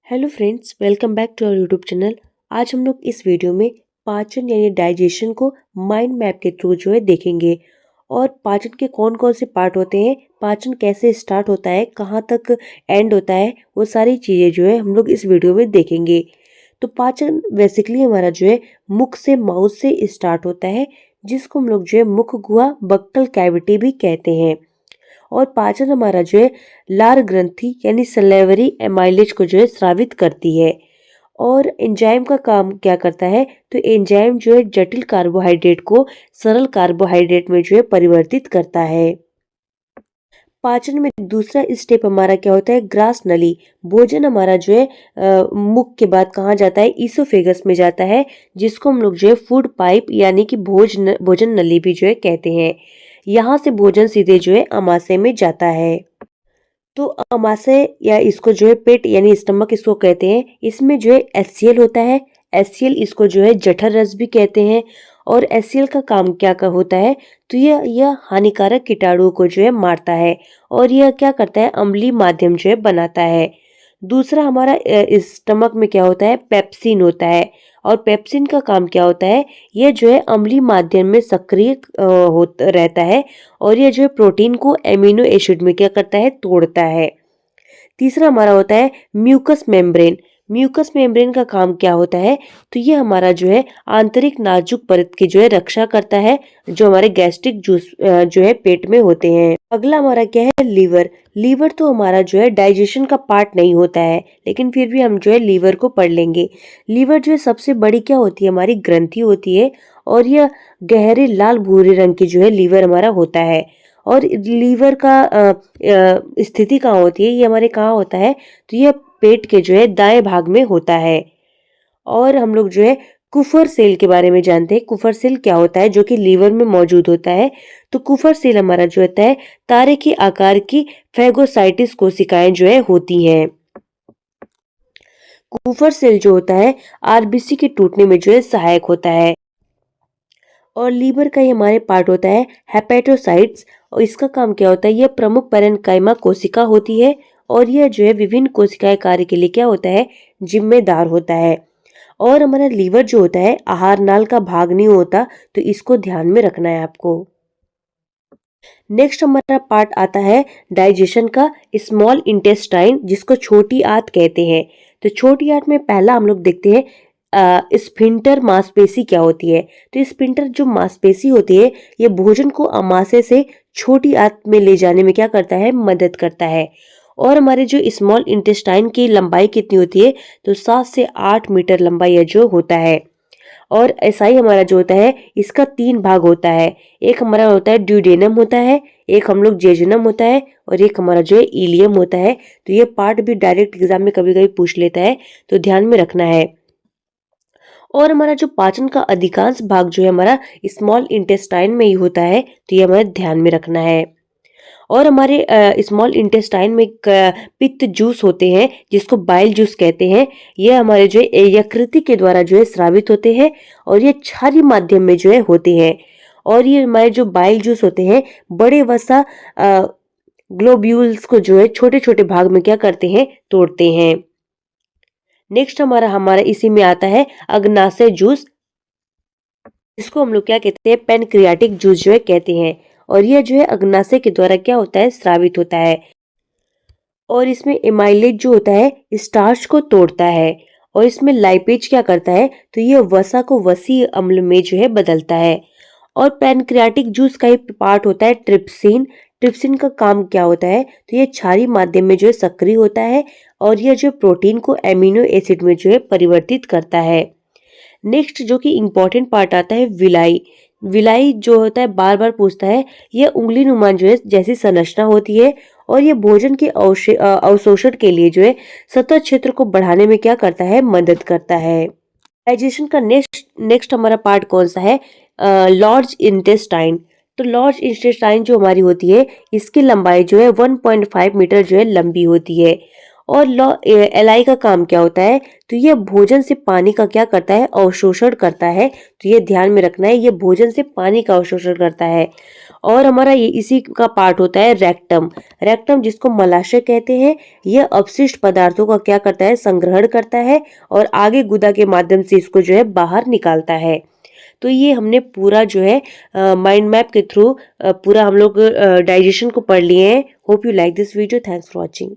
Hello friends, welcome back to our YouTube channel. आज हम लोग इस वीडियो में पाचन यानी डाइजेशन को माइंड मैप के थ्रू देखेंगे और पाचन के कौन कौन से पार्ट होते हैं, पाचन कैसे स्टार्ट होता है, कहाँ तक एंड होता है, वो सारी चीज़ें हम लोग इस वीडियो में देखेंगे। तो पाचन बेसिकली हमारा मुख से माउथ से स्टार्ट होता है, जिसको हम लोग मुख गुहा बक्कल कैविटी भी कहते हैं। और पाचन हमारा लार ग्रंथि यानी सलेवरी एमाइलेज को स्रावित करती है। और एंजाइम का काम क्या करता है, तो एंजाइम जटिल कार्बोहाइड्रेट को सरल कार्बोहाइड्रेट में परिवर्तित करता है। पाचन में दूसरा स्टेप हमारा क्या होता है, ग्रास नली। भोजन हमारा मुख के बाद कहाँ जाता है, ईसोफेगस में जाता है, जिसको हम लोग फूड पाइप यानी कि भोजन नली भी कहते हैं। यहाँ से भोजन सीधे अमाशय में जाता है। तो अमाशय या इसको पेट यानी स्टमक इसको कहते हैं। इसमें एचसीएल होता है। एचसीएल इसको जठर रस भी कहते हैं। और एचसीएल का काम क्या का होता है, तो यह हानिकारक कीटाणुओं को मारता है और यह क्या करता है, अम्लीय माध्यम बनाता है। दूसरा हमारा इस स्टमक में क्या होता है, पेप्सिन होता है। और पेप्सिन का काम क्या होता है, यह अम्लीय माध्यम में सक्रिय रहता है और यह प्रोटीन को एमिनो एसिड में क्या करता है, तोड़ता है। तीसरा हमारा होता है म्यूकस मेम्ब्रेन। म्यूकस मेम्ब्रेन का काम क्या होता है, तो ये हमारा आंतरिक नाजुक परत की रक्षा करता है, जो हमारे गैस्ट्रिक जूस पेट में होते हैं। अगला हमारा क्या है, लीवर। लीवर तो हमारा डाइजेशन का पार्ट नहीं होता है, लेकिन फिर भी हम लीवर को पढ़ लेंगे। लीवर सबसे बड़ी क्या होती है, हमारी ग्रंथि होती है और यह गहरे लाल भूरे रंग की लीवर हमारा होता है। और लीवर का स्थिति कहाँ होती है, ये हमारे कहाँ होता है, तो यह पेट के दाएं भाग में होता है। और हम लोग कुफर सेल के बारे में जानते हैं। कुफर सेल क्या होता है, जो कि लीवर में मौजूद होता है। तो कुफर सेल हमारा होता है, तारे के आकार की फैगोसाइटिस कोशिकाएं होती हैं। कुफर सेल होता है, आरबीसी के टूटने में सहायक होता है। और लीवर का ही हमारे पार्ट होता है हेपेटोसाइट्स। और इसका काम क्या होता है, यह प्रमुख पैरेन्काइमा कोशिका होती है और यह विभिन्न कोशिकाएं कार्य के लिए क्या होता है, जिम्मेदार होता है। और हमारा लीवर होता है, आहार नाल का भाग नहीं होता, तो इसको ध्यान में रखना है आपको। नेक्स्ट हमारा पार्ट आता है डाइजेशन का, स्मॉल इंटेस्टाइन, जिसको छोटी आंत कहते हैं। तो छोटी आंत में पहला हम लोग देखते हैं स्फिंक्टर मांसपेशी क्या होती है। तो स्फिंक्टर जो मांसपेशी होती है, ये भोजन को अमाशय से छोटी आंत में ले जाने में क्या करता है, मदद करता है। और हमारे स्मॉल इंटेस्टाइन की लंबाई कितनी होती है, तो 7 से 8 मीटर लंबाई होता है। और ऐसा ही हमारा होता है, इसका 3 भाग होता है। एक हमारा होता है ड्यूडेनम होता है, एक हम लोग जेजुनम होता है और एक हमारा इलियम होता है। तो ये पार्ट भी डायरेक्ट एग्जाम में कभी कभी पूछ लेता है, तो ध्यान में रखना है। और हमारा पाचन का अधिकांश भाग हमारा स्मॉल इंटेस्टाइन में ही होता है, तो ये हमारे ध्यान में रखना है। और हमारे स्मॉल इंटेस्टाइन में पित्त जूस होते हैं, जिसको बाइल जूस कहते हैं। ये हमारे यकृति के द्वारा स्रावित होते हैं और ये क्षारीय माध्यम में होते हैं। और ये हमारे बाइल जूस होते हैं, बड़े वसा ग्लोब्यूल्स को छोटे छोटे भाग में क्या करते हैं, तोड़ते हैं। नेक्स्ट हमारा इसी में आता है अग्नाशय जूस, इसको हम लोग क्या कहते हैं, पैनक्रियाटिक जूस कहते हैं। और यह अग्नाशय के द्वारा क्या होता है, स्रावित होता है। और इसमें एमाइलेज होता है, स्टार्च को तोड़ता है। और इसमें लाइपेज क्या करता है, तो यह वसा को वसीय अम्ल में बदलता है। और पैनक्रियाटिक जूस का ही पार्ट होता है ट्रिप्सिन। ट्रिप्सिन का काम क्या होता है, तो यह क्षारीय माध्यम में सक्रिय होता है और यह प्रोटीन को एमिनो एसिड में परिवर्तित करता है। नेक्स्ट जो कि इम्पोर्टेंट पार्ट आता है विलाई। विलाई होता है, बार बार पूछता है, यह उंगली नुमा जैसी संरचना होती है और यह भोजन के अवशोषण के लिए सतह क्षेत्र को बढ़ाने में क्या करता है, मदद करता है। डाइजेशन का नेक्स्ट हमारा पार्ट कौन सा है, लार्ज इंटेस्टाइन। तो लार्ज इंटेस्टाइन हमारी होती है, इसकी लंबाई 1.5 मीटर लंबी होती है। और एलाई का काम क्या होता है, तो यह भोजन से पानी का क्या करता है, अवशोषण करता है। तो ये ध्यान में रखना है, यह भोजन से पानी का अवशोषण करता है। और हमारा ये इसी का पार्ट होता है रेक्टम। रेक्टम जिसको मलाशय कहते हैं, यह अपशिष्ट पदार्थों का क्या करता है, संग्रहण करता है और आगे गुदा के माध्यम से इसको जो है बाहर निकालता है। तो ये हमने पूरा जो है माइंड मैप के थ्रू पूरा हम लोग डाइजेशन को पढ़ लिए हैं। Hope you like this video. Thanks for watching.